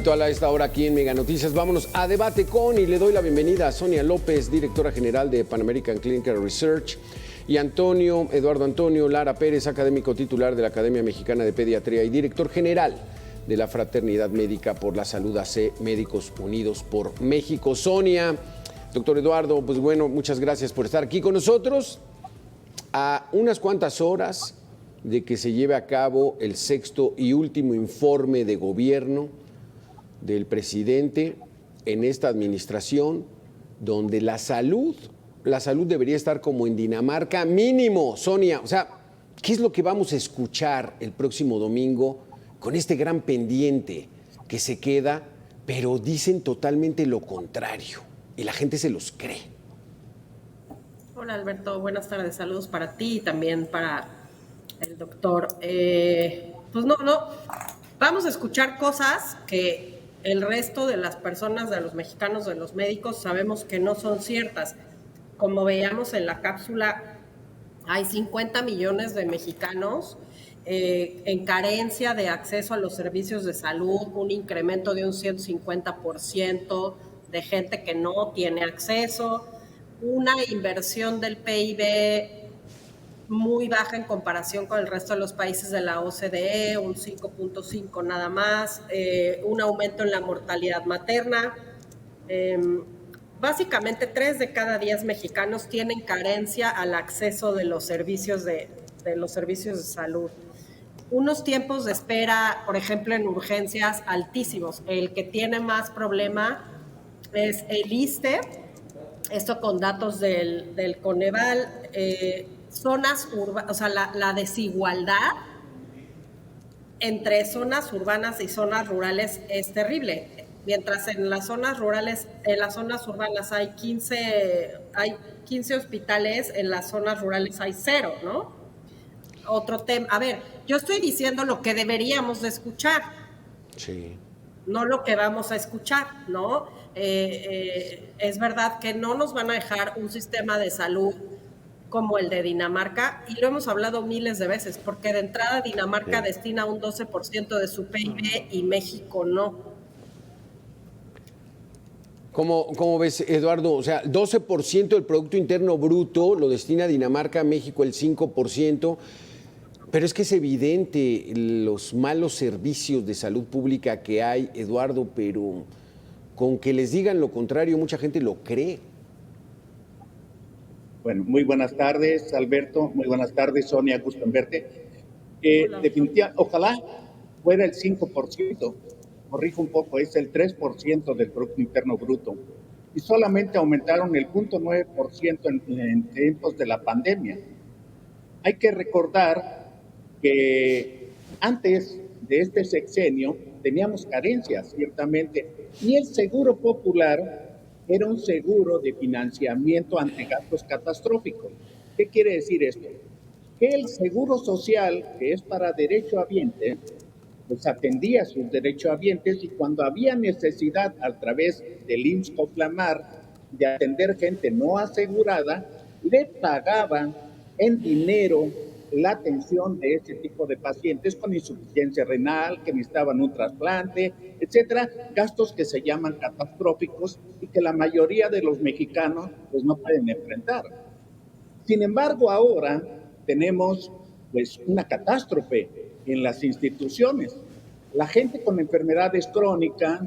habitual a esta hora aquí en Mega Noticias. Vámonos a debate con, y le doy la bienvenida a Sonia López, directora general de Pan American Clinical Research, y Eduardo Antonio Lara Pérez, académico titular de la Academia Mexicana de Pediatría y director general de la Fraternidad Médica por la Salud AC, Médicos Unidos por México. Sonia, doctor Eduardo, pues bueno, muchas gracias por estar aquí con nosotros a unas cuantas horas de que se lleve a cabo el sexto y último informe de gobierno del presidente en esta administración, donde la salud debería estar como en Dinamarca mínimo. Sonia, o sea, ¿qué es lo que vamos a escuchar el próximo domingo con este gran pendiente que se queda, pero dicen totalmente lo contrario y la gente se los cree? Hola Alberto, buenas tardes, saludos para ti y también para el doctor. Pues no, vamos a escuchar cosas que el resto de las personas, de los mexicanos, de los médicos, sabemos que no son ciertas. Como veíamos en la cápsula, hay 50 millones de mexicanos en carencia de acceso a los servicios de salud, un incremento de un 150% de gente que no tiene acceso, una inversión del PIB muy baja en comparación con el resto de los países de la OCDE, un 5.5 nada más, un aumento en la mortalidad materna. Básicamente 3 de cada 10 mexicanos tienen carencia al acceso de los servicios de salud. Unos tiempos de espera, por ejemplo, en urgencias altísimos. El que tiene más problema es el ISSSTE, esto con datos del Coneval. Zonas urbanas, o sea, la desigualdad entre zonas urbanas y zonas rurales es terrible. Mientras en las zonas rurales, en las zonas urbanas hay 15 hospitales, en las zonas rurales hay 0, ¿no? Otro tema, a ver, yo estoy diciendo lo que deberíamos de escuchar. Sí. No lo que vamos a escuchar, ¿no? Es verdad que no nos van a dejar un sistema de salud como el de Dinamarca, y lo hemos hablado miles de veces, porque de entrada Dinamarca destina un 12% de su PIB y México no. ¿Cómo ves, Eduardo? O sea, 12% del Producto Interno Bruto lo destina Dinamarca, México el 5%, pero es que es evidente los malos servicios de salud pública que hay, Eduardo, pero con que les digan lo contrario, mucha gente lo cree. Bueno, muy buenas tardes, Alberto. Muy buenas tardes, Sonia. Gusto en verte. Definitivamente, ojalá fuera el 5%. Corrijo un poco, es el 3% del Producto Interno Bruto. Y solamente aumentaron el 0.9% en tiempos de la pandemia. Hay que recordar que antes de este sexenio teníamos carencias, ciertamente, y el Seguro Popular era un seguro de financiamiento ante gastos catastróficos. ¿Qué quiere decir esto? Que el Seguro Social, que es para derechohabientes, pues atendía sus derechohabientes, y cuando había necesidad a través del IMSS-Coplamar de atender gente no asegurada, le pagaban en dinero la atención de ese tipo de pacientes con insuficiencia renal, que necesitaban un trasplante, etcétera, gastos que se llaman catastróficos y que la mayoría de los mexicanos pues no pueden enfrentar. Sin embargo, ahora tenemos pues una catástrofe en las instituciones. La gente con enfermedades crónicas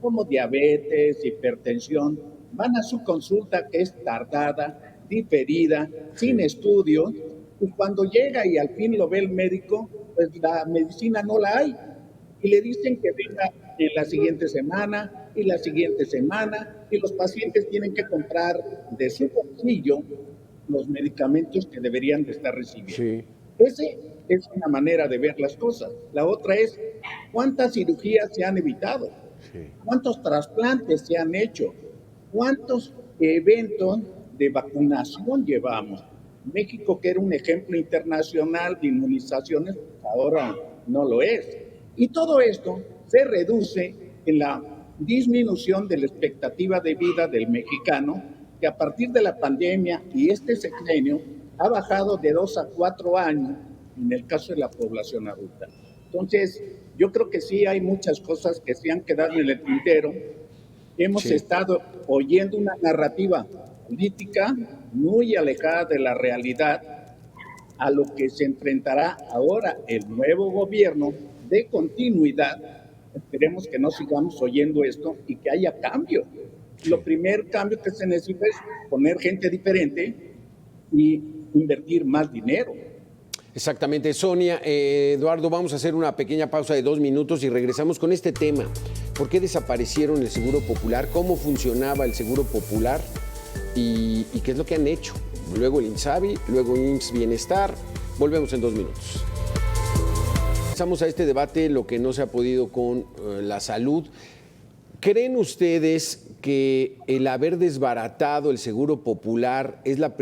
como diabetes, hipertensión, van a su consulta que es tardada, diferida, sin estudios, y cuando llega y al fin lo ve el médico, pues la medicina no la hay. Y le dicen que venga en la siguiente semana y la siguiente semana, y los pacientes tienen que comprar de su bolsillo los medicamentos que deberían de estar recibiendo. Sí. Esa es una manera de ver las cosas. La otra es, ¿cuántas cirugías se han evitado? Sí. ¿Cuántos trasplantes se han hecho? ¿Cuántos eventos de vacunación llevamos? México, que era un ejemplo internacional de inmunizaciones, ahora no lo es. Y todo esto se reduce en la disminución de la expectativa de vida del mexicano, que a partir de la pandemia y este sexenio ha bajado de 2 a 4 años en el caso de la población adulta. Entonces, Yo creo que sí hay muchas cosas que se han quedado en el tintero. Hemos estado oyendo una narrativa política muy alejada de la realidad a lo que se enfrentará ahora el nuevo gobierno de continuidad. Esperemos que no sigamos oyendo esto y que haya cambio. Lo primer cambio que se necesita es poner gente diferente y invertir más dinero. Exactamente, Sonia. Eduardo, vamos a hacer una pequeña pausa de 2 minutos y regresamos con este tema. ¿Por qué desaparecieron el Seguro Popular? ¿Cómo funcionaba el Seguro Popular? ¿Y qué es lo que han hecho? Luego el INSABI, luego IMSS Bienestar. Volvemos en 2 minutos. Pasamos a este debate, lo que no se ha podido con la salud. ¿Creen ustedes que el haber desbaratado el Seguro Popular es el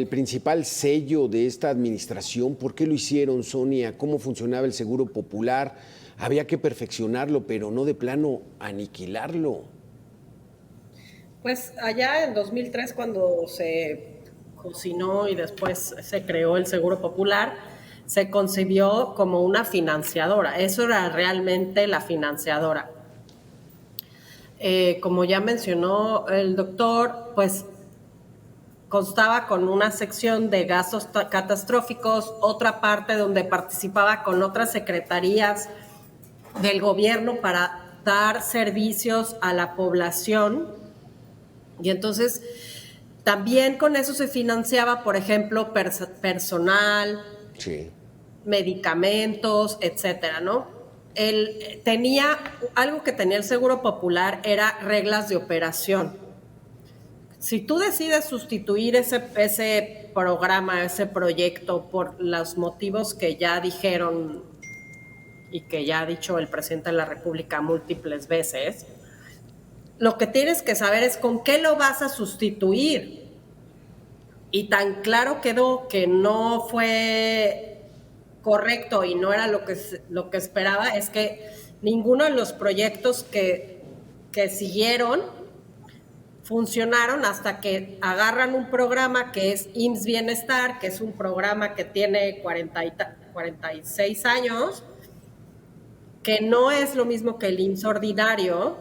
principal sello de esta administración? ¿Por qué lo hicieron, Sonia? ¿Cómo funcionaba el Seguro Popular? Había que perfeccionarlo, pero no de plano aniquilarlo. Pues allá en 2003, cuando se cocinó y después se creó el Seguro Popular, se concibió como una financiadora. Eso era realmente la financiadora. Como ya mencionó el doctor, pues constaba con una sección de gastos catastróficos, otra parte donde participaba con otras secretarías del gobierno para dar servicios a la población. Y entonces también con eso se financiaba, por ejemplo, personal, medicamentos, etcétera, ¿no? Algo que tenía el Seguro Popular era reglas de operación. Si tú decides sustituir ese programa, ese proyecto, por los motivos que ya dijeron y que ya ha dicho el presidente de la República múltiples veces, lo que tienes que saber es con qué lo vas a sustituir. Y tan claro quedó que no fue correcto y no era lo que esperaba, es que ninguno de los proyectos que siguieron funcionaron hasta que agarran un programa que es IMSS Bienestar, que es un programa que tiene 46 años, que no es lo mismo que el IMSS ordinario,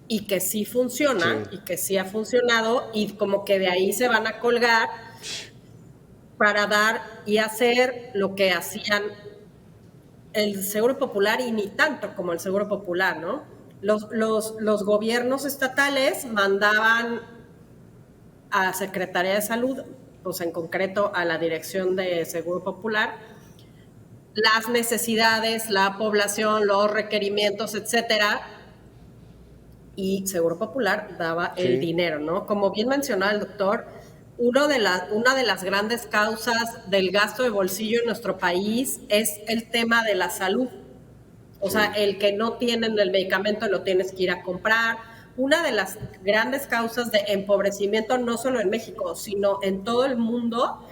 y que sí funciona, y que sí ha funcionado, y como que de ahí se van a colgar para dar y hacer lo que hacían el Seguro Popular y ni tanto como el Seguro Popular, ¿no? Los gobiernos estatales mandaban a Secretaría de Salud, pues en concreto a la Dirección de Seguro Popular, las necesidades, la población, los requerimientos, etcétera, y Seguro Popular daba el dinero, ¿no? Como bien mencionaba el doctor, una de las grandes causas del gasto de bolsillo en nuestro país es el tema de la salud. O sea, el que no tienen el medicamento lo tienes que ir a comprar. Una de las grandes causas de empobrecimiento, no solo en México, sino en todo el mundo,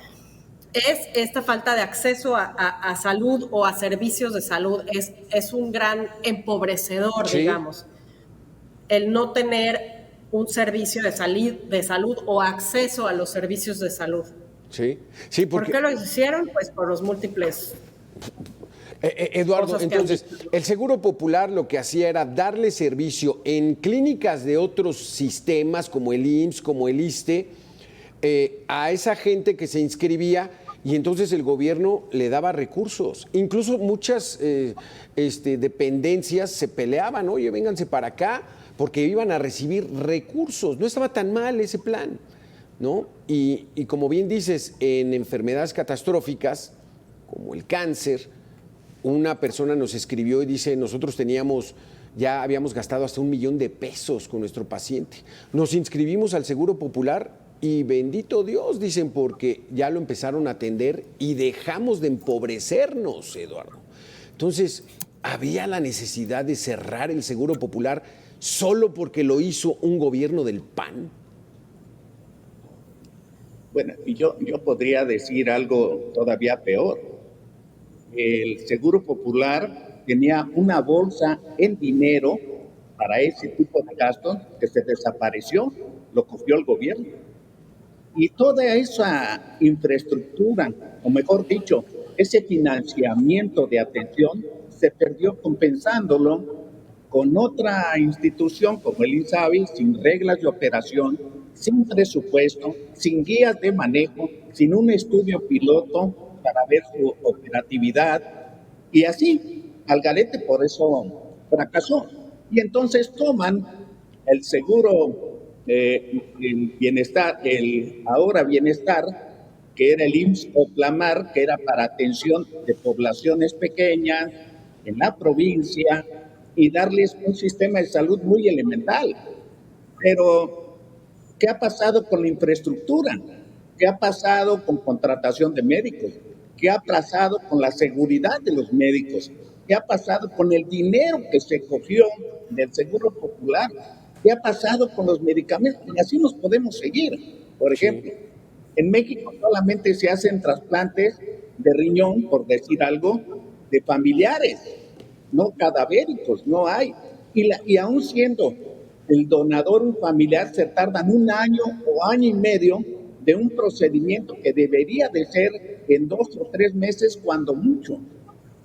es esta falta de acceso a salud o a servicios de salud. Es un gran empobrecedor, digamos, el no tener un servicio de salud o acceso a los servicios de salud. Sí, ¿Por qué lo hicieron? Pues por los múltiples... Eduardo, entonces, el Seguro Popular lo que hacía era darle servicio en clínicas de otros sistemas, como el IMSS, como el ISSSTE, a esa gente que se inscribía, y entonces el gobierno le daba recursos. Incluso muchas dependencias se peleaban, oye, vénganse para acá, porque iban a recibir recursos. No estaba tan mal ese plan, ¿no? Y como bien dices, en enfermedades catastróficas, como el cáncer, una persona nos escribió y dice, nosotros ya habíamos gastado hasta $1 millón con nuestro paciente. Nos inscribimos al Seguro Popular y bendito Dios, dicen, porque ya lo empezaron a atender y dejamos de empobrecernos, Eduardo. Entonces, ¿había la necesidad de cerrar el Seguro Popular solo porque lo hizo un gobierno del PAN? Bueno, yo podría decir algo todavía peor. El Seguro Popular tenía una bolsa en dinero para ese tipo de gastos que se desapareció, lo cogió el gobierno. Y toda esa infraestructura, o mejor dicho, ese financiamiento de atención se perdió compensándolo con otra institución como el INSABI, sin reglas de operación, sin presupuesto, sin guías de manejo, sin un estudio piloto para ver su operatividad, y así, al garete, por eso fracasó. Y entonces toman el seguro, el bienestar, el ahora bienestar, que era el IMSS o Plamar, que era para atención de poblaciones pequeñas en la provincia, y darles un sistema de salud muy elemental. Pero, ¿qué ha pasado con la infraestructura? ¿Qué ha pasado con contratación de médicos? ¿Qué ha pasado con la seguridad de los médicos? ¿Qué ha pasado con el dinero que se cogió del Seguro Popular? ¿Qué ha pasado con los medicamentos? Y así nos podemos seguir. Por ejemplo, en México solamente se hacen trasplantes de riñón, por decir algo, de familiares, no cadavéricos, no hay. Y aún siendo el donador un familiar, se tardan 1 año o año y medio de un procedimiento que debería de ser en 2 o 3 meses cuando mucho.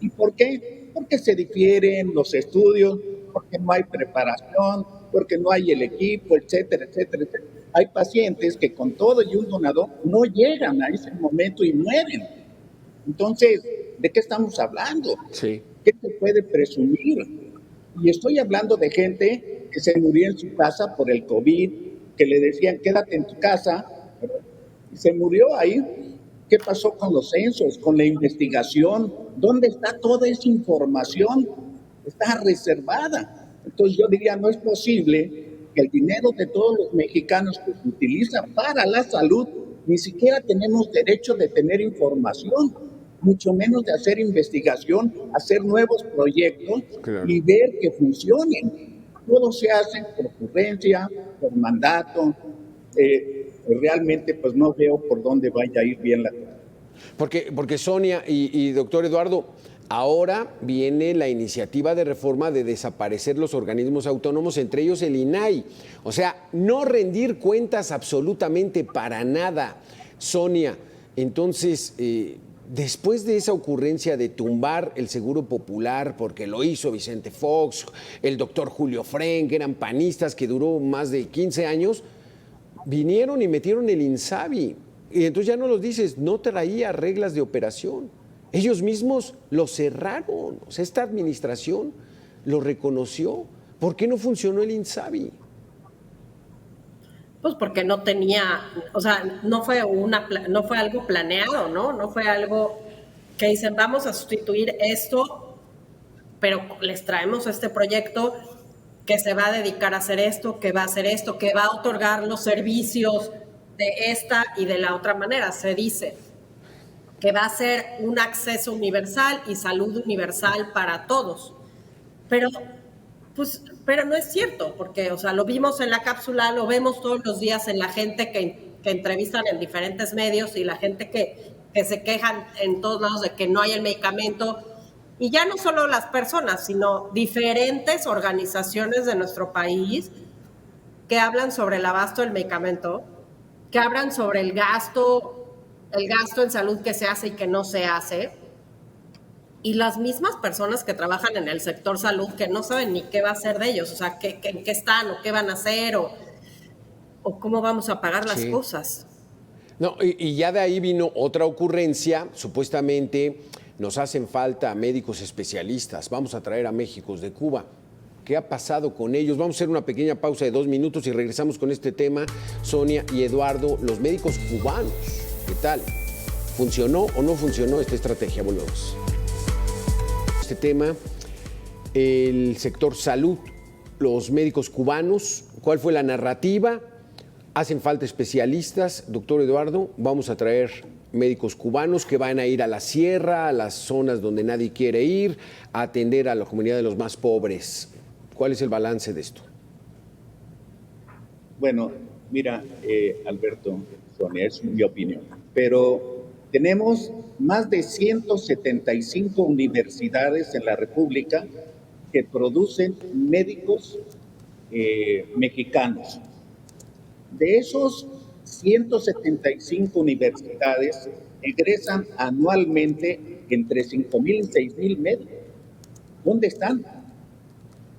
¿Y por qué? Porque se difieren los estudios, porque no hay preparación, porque no hay el equipo, etcétera, etcétera, etcétera. Hay pacientes que con todo y un donador no llegan a ese momento y mueren. Entonces, ¿de qué estamos hablando? Sí. ¿Qué se puede presumir? Y estoy hablando de gente que se murió en su casa por el COVID, que le decían, quédate en tu casa, y se murió ahí. ¿Qué pasó con los censos, con la investigación? ¿Dónde está toda esa información? Está reservada. Entonces yo diría, no es posible que el dinero de todos los mexicanos que se utiliza para la salud, ni siquiera tenemos derecho de tener información, mucho menos de hacer investigación, hacer nuevos proyectos, claro, y ver que funcionen. Todo se hace por ocurrencia, por mandato. Realmente pues no veo por dónde vaya a ir bien la cosa. Porque Sonia y doctor Eduardo, ahora viene la iniciativa de reforma de desaparecer los organismos autónomos, entre ellos el INAI. O sea, no rendir cuentas absolutamente para nada, Sonia. Entonces, después de esa ocurrencia de tumbar el Seguro Popular, porque lo hizo Vicente Fox, el doctor Julio Fren, que eran panistas, que duró más de 15 años, vinieron y metieron el INSABI. Y entonces ya no los dices, no traía reglas de operación. Ellos mismos lo cerraron. O sea, esta administración lo reconoció. ¿Por qué no funcionó el INSABI? Pues porque no tenía, o sea, no fue algo planeado, ¿no? No fue algo que dicen, vamos a sustituir esto, pero les traemos este proyecto que se va a dedicar a hacer esto, que va a hacer esto, que va a otorgar los servicios de esta y de la otra manera. Se dice que va a ser un acceso universal y salud universal para todos. Pero no es cierto, porque, o sea, lo vimos en la cápsula, lo vemos todos los días en la gente que entrevistan en diferentes medios y la gente que se quejan en todos lados de que no hay el medicamento. Y ya no solo las personas, sino diferentes organizaciones de nuestro país que hablan sobre el abasto del medicamento, que hablan sobre el gasto en salud que se hace y que no se hace, y las mismas personas que trabajan en el sector salud que no saben ni qué va a hacer de ellos, o sea, en qué están o qué van a hacer o cómo vamos a pagar las cosas. No, y ya de ahí vino otra ocurrencia, supuestamente nos hacen falta médicos especialistas, vamos a traer a Médicos de Cuba. ¿Qué ha pasado con ellos? Vamos a hacer una pequeña pausa de 2 minutos y regresamos con este tema. Sonia y Eduardo, los médicos cubanos, ¿qué tal? ¿Funcionó o no funcionó esta estrategia? Volvemos. Este tema, el sector salud, los médicos cubanos, ¿cuál fue la narrativa? ¿Hacen falta especialistas? Doctor Eduardo, vamos a traer médicos cubanos que van a ir a la sierra, a las zonas donde nadie quiere ir, a atender a la comunidad de los más pobres. ¿Cuál es el balance de esto? Bueno, mira, Alberto, Sonia, es mi opinión, pero tenemos más de 175 universidades en la República que producen médicos mexicanos. De esos 175 universidades egresan anualmente entre 5,000 y 6,000 médicos. ¿Dónde están?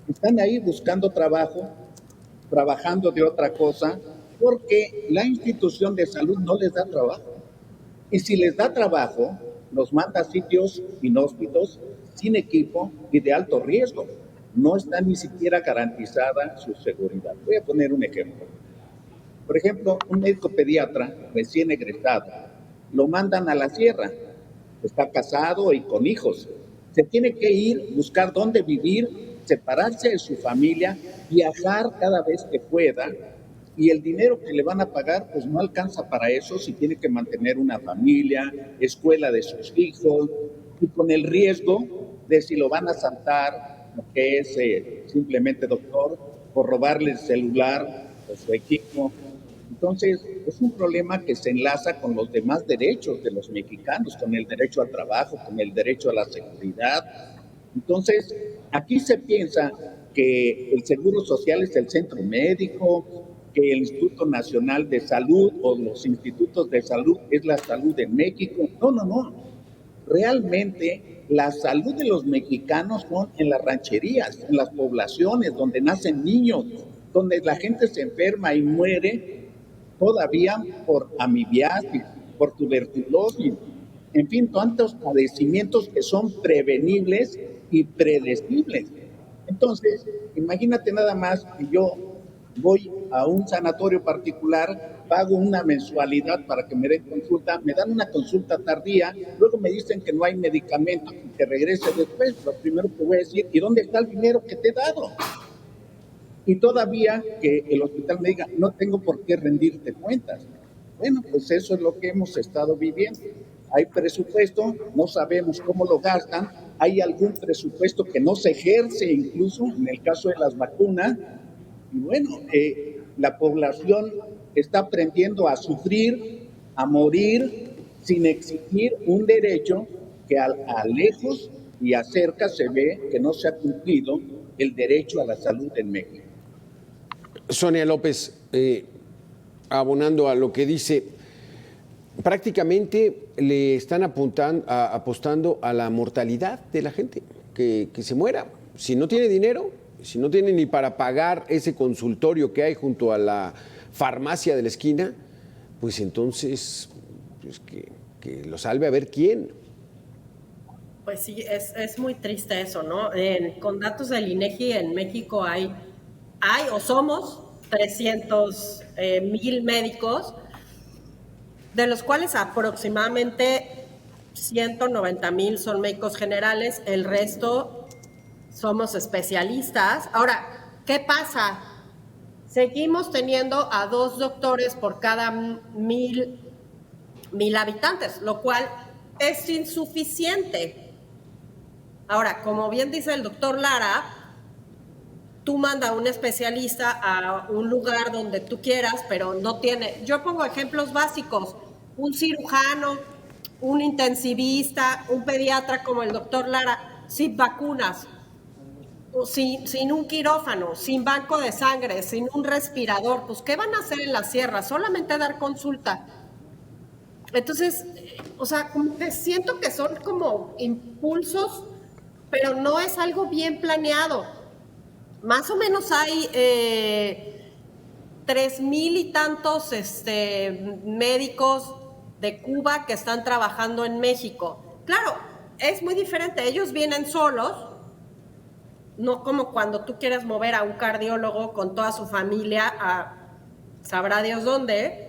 Están ahí buscando trabajo, trabajando de otra cosa, porque la institución de salud no les da trabajo. Y si les da trabajo, nos manda a sitios inhóspitos, sin equipo y de alto riesgo. No está ni siquiera garantizada su seguridad. Voy a poner un ejemplo. Por ejemplo, un médico pediatra recién egresado, lo mandan a la sierra, está casado y con hijos. Se tiene que ir, buscar dónde vivir, separarse de su familia, viajar cada vez que pueda, y el dinero que le van a pagar pues no alcanza para eso si tiene que mantener una familia, escuela de sus hijos, y con el riesgo de si lo van a asaltar, lo que es simplemente doctor, por robarle el celular o su equipo. Entonces, es un problema que se enlaza con los demás derechos de los mexicanos, con el derecho al trabajo, con el derecho a la seguridad. Entonces, aquí se piensa que el Seguro Social es el centro médico, que el Instituto Nacional de Salud o los institutos de salud es la salud en México. No, no, no. Realmente la salud de los mexicanos son en las rancherías, en las poblaciones donde nacen niños, donde la gente se enferma y muere todavía por amibiasis, por tuberculosis, en fin, tantos padecimientos que son prevenibles y predecibles. Entonces, imagínate nada más que yo voy a un sanatorio particular, pago una mensualidad para que me den consulta, me dan una consulta tardía, luego me dicen que no hay medicamento y que regrese después. Lo primero que voy a decir, ¿y dónde está el dinero que te he dado? Y todavía que el hospital me diga, no tengo por qué rendirte cuentas. Bueno, pues eso es lo que hemos estado viviendo. Hay presupuesto, no sabemos cómo lo gastan, hay algún presupuesto que no se ejerce incluso en el caso de las vacunas. Y bueno, la población está aprendiendo a sufrir, a morir, sin exigir un derecho que a lejos y a cerca se ve que no se ha cumplido el derecho a la salud en México. Sonia López, abonando a lo que dice, prácticamente le están apostando a la mortalidad de la gente, que se muera. Si no tiene dinero, si no tiene ni para pagar ese consultorio que hay junto a la farmacia de la esquina, pues entonces pues que lo salve a ver quién. Pues sí, es muy triste eso, ¿no? Con datos del INEGI en México hay o somos 300,000 médicos, de los cuales aproximadamente 190,000 son médicos generales, el resto somos especialistas. Ahora, ¿qué pasa? Seguimos teniendo a 2 doctores por cada 1,000 habitantes, lo cual es insuficiente. Ahora, como bien dice el doctor Lara, tú mandas a un especialista a un lugar donde tú quieras, pero no tiene. Yo pongo ejemplos básicos: un cirujano, un intensivista, un pediatra como el doctor Lara, sin vacunas, sin un quirófano, sin banco de sangre, sin un respirador. Pues, ¿qué van a hacer en la sierra? Solamente dar consulta. Entonces, o sea, como que siento que son como impulsos, pero no es algo bien planeado. Más o menos hay 3,000 y tantos médicos de Cuba que están trabajando en México. Claro, es muy diferente. Ellos vienen solos, no como cuando tú quieres mover a un cardiólogo con toda su familia a sabrá Dios dónde.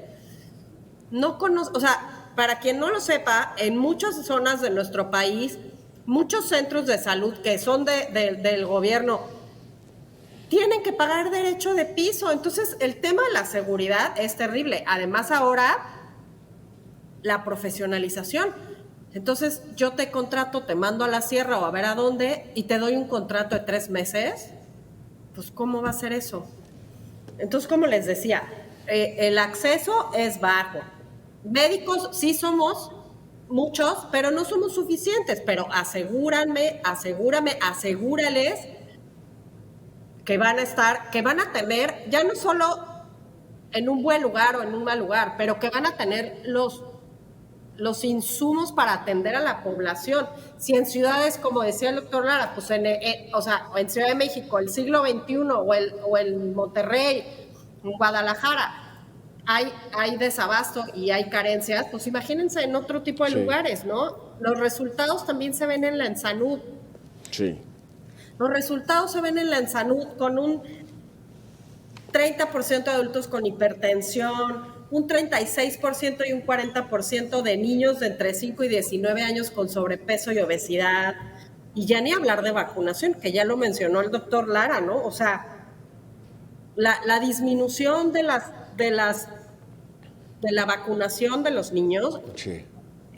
No conozco, o sea, para quien no lo sepa, en muchas zonas de nuestro país, muchos centros de salud que son del gobierno tienen que pagar derecho de piso. Entonces, el tema de la seguridad es terrible. Además, ahora, la profesionalización. Entonces, yo te contrato, te mando a la sierra o a ver a dónde y te doy un contrato de 3 meses. Pues, ¿cómo va a ser eso? Entonces, como les decía, el acceso es bajo. Médicos sí somos muchos, pero no somos suficientes. Pero asegúrales que van a tener, ya no solo en un buen lugar o en un mal lugar, pero que van a tener los insumos para atender a la población. Si en ciudades, como decía el doctor Lara, pues en Ciudad de México, el siglo XXI, o el Monterrey, en Guadalajara, hay desabasto y hay carencias, pues imagínense en otro tipo de lugares, ¿no? Los resultados también se ven en la ENSANUD. Sí. Los resultados se ven en la ENSANUD con un 30% de adultos con hipertensión, un 36% y un 40% de niños de entre 5 y 19 años con sobrepeso y obesidad. Y ya ni hablar de vacunación, que ya lo mencionó el doctor Lara, ¿no? O sea, la disminución de la vacunación de los niños. Sí.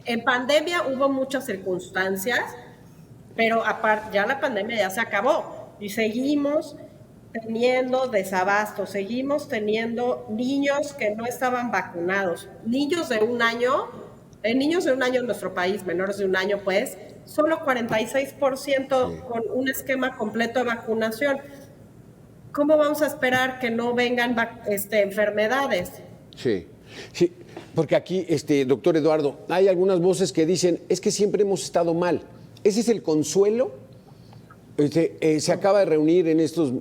En pandemia hubo muchas circunstancias, pero ya la pandemia ya se acabó y seguimos teniendo desabasto, seguimos teniendo niños que no estaban vacunados, niños de un año en nuestro país, menores de un año, pues, solo 46% con un esquema completo de vacunación. ¿Cómo vamos a esperar que no vengan enfermedades? Sí, sí, porque aquí, doctor Eduardo, hay algunas voces que dicen, es que siempre hemos estado mal. ¿Ese es el consuelo? Se acaba de reunir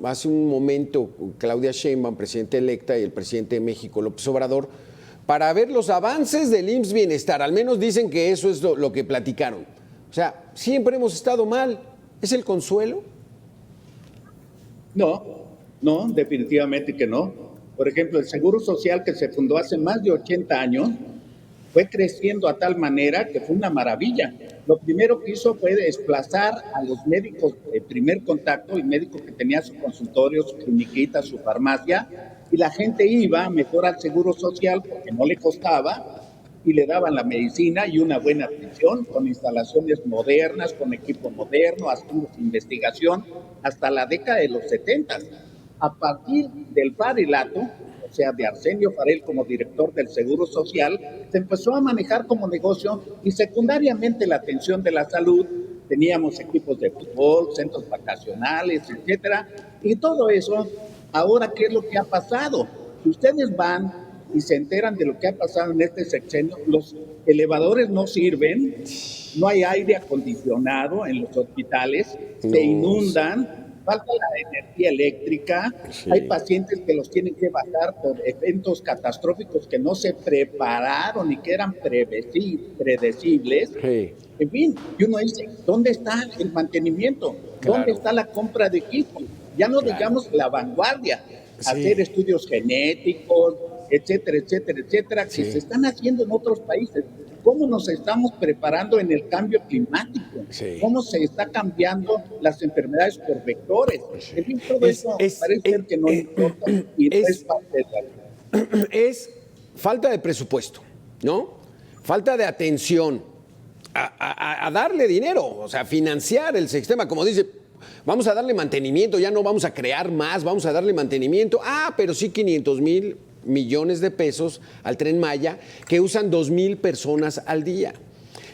hace un momento, Claudia Sheinbaum, presidenta electa, y el presidente de México, López Obrador, para ver los avances del IMSS Bienestar. Al menos dicen que eso es lo que platicaron. O sea, siempre hemos estado mal. ¿Es el consuelo? No, definitivamente que no. Por ejemplo, el Seguro Social, que se fundó hace más de 80 años, fue creciendo a tal manera que fue una maravilla. Lo primero que hizo fue desplazar a los médicos de primer contacto, y médicos que tenían su consultorio, su cliniquita, su farmacia, y la gente iba mejor al Seguro Social porque no le costaba y le daban la medicina y una buena atención con instalaciones modernas, con equipo moderno, haciendo investigación hasta la década de los 70. A partir del Farelato, o sea, de Arsenio Farel como director del Seguro Social, se empezó a manejar como negocio y secundariamente la atención de la salud. Teníamos equipos de fútbol, centros vacacionales, etcétera, y todo eso. Ahora, ¿qué es lo que ha pasado? Si ustedes van y se enteran de lo que ha pasado en este sexenio, los elevadores no sirven, no hay aire acondicionado en los hospitales, se inundan, falta la energía eléctrica, hay pacientes que los tienen que bajar por eventos catastróficos que no se prepararon y que eran predecibles. En fin, y uno dice, ¿dónde está el mantenimiento? ¿Dónde está la compra de equipo? Ya no digamos la vanguardia, hacer estudios genéticos, etcétera, etcétera, etcétera, que se están haciendo en otros países. ¿Cómo nos estamos preparando en el cambio climático? ¿Cómo se está cambiando las enfermedades por vectores? En fin, todo eso parece ser que no importa y no es parte de la vida. Es falta de presupuesto, ¿no? Falta de atención a darle dinero, o sea, financiar el sistema, como dice, vamos a darle mantenimiento, ya no vamos a crear más, vamos a darle mantenimiento. Pero sí 500,000 millones de pesos al Tren Maya, que usan 2,000 personas al día.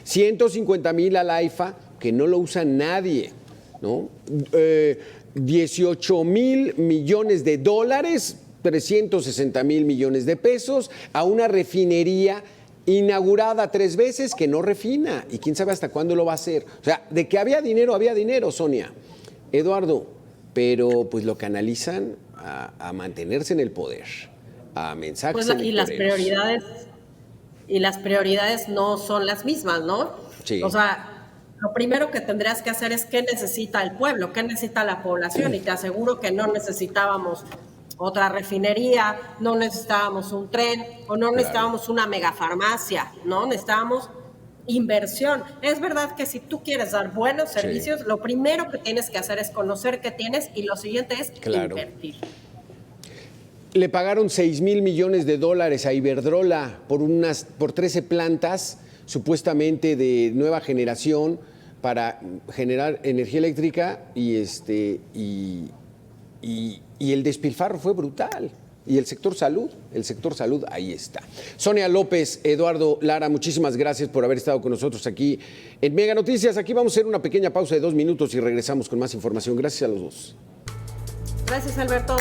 150,000 al AIFA, que no lo usa nadie, ¿no? 18,000 millones de dólares, 360,000 millones de pesos a una refinería inaugurada 3 veces que no refina. Y quién sabe hasta cuándo lo va a hacer. O sea, de que había dinero, Sonia. Eduardo, pero pues lo canalizan a mantenerse en el poder, a mensajes pues, y las prioridades no son las mismas, ¿no? Sí. O sea, lo primero que tendrías que hacer es qué necesita el pueblo, qué necesita la población, y te aseguro que no necesitábamos otra refinería, no necesitábamos un tren, o no necesitábamos una megafarmacia, ¿no? Necesitábamos inversión. Es verdad que si tú quieres dar buenos servicios, lo primero que tienes que hacer es conocer qué tienes, y lo siguiente es invertir. Le pagaron 6,000 millones de dólares a Iberdrola por 13 plantas, supuestamente de nueva generación, para generar energía eléctrica, y el despilfarro fue brutal. Y el sector salud, ahí está. Sonia López, Eduardo Lara, muchísimas gracias por haber estado con nosotros aquí en Mega Noticias. Aquí vamos a hacer una pequeña pausa de 2 minutos y regresamos con más información. Gracias a los dos. Gracias, Alberto.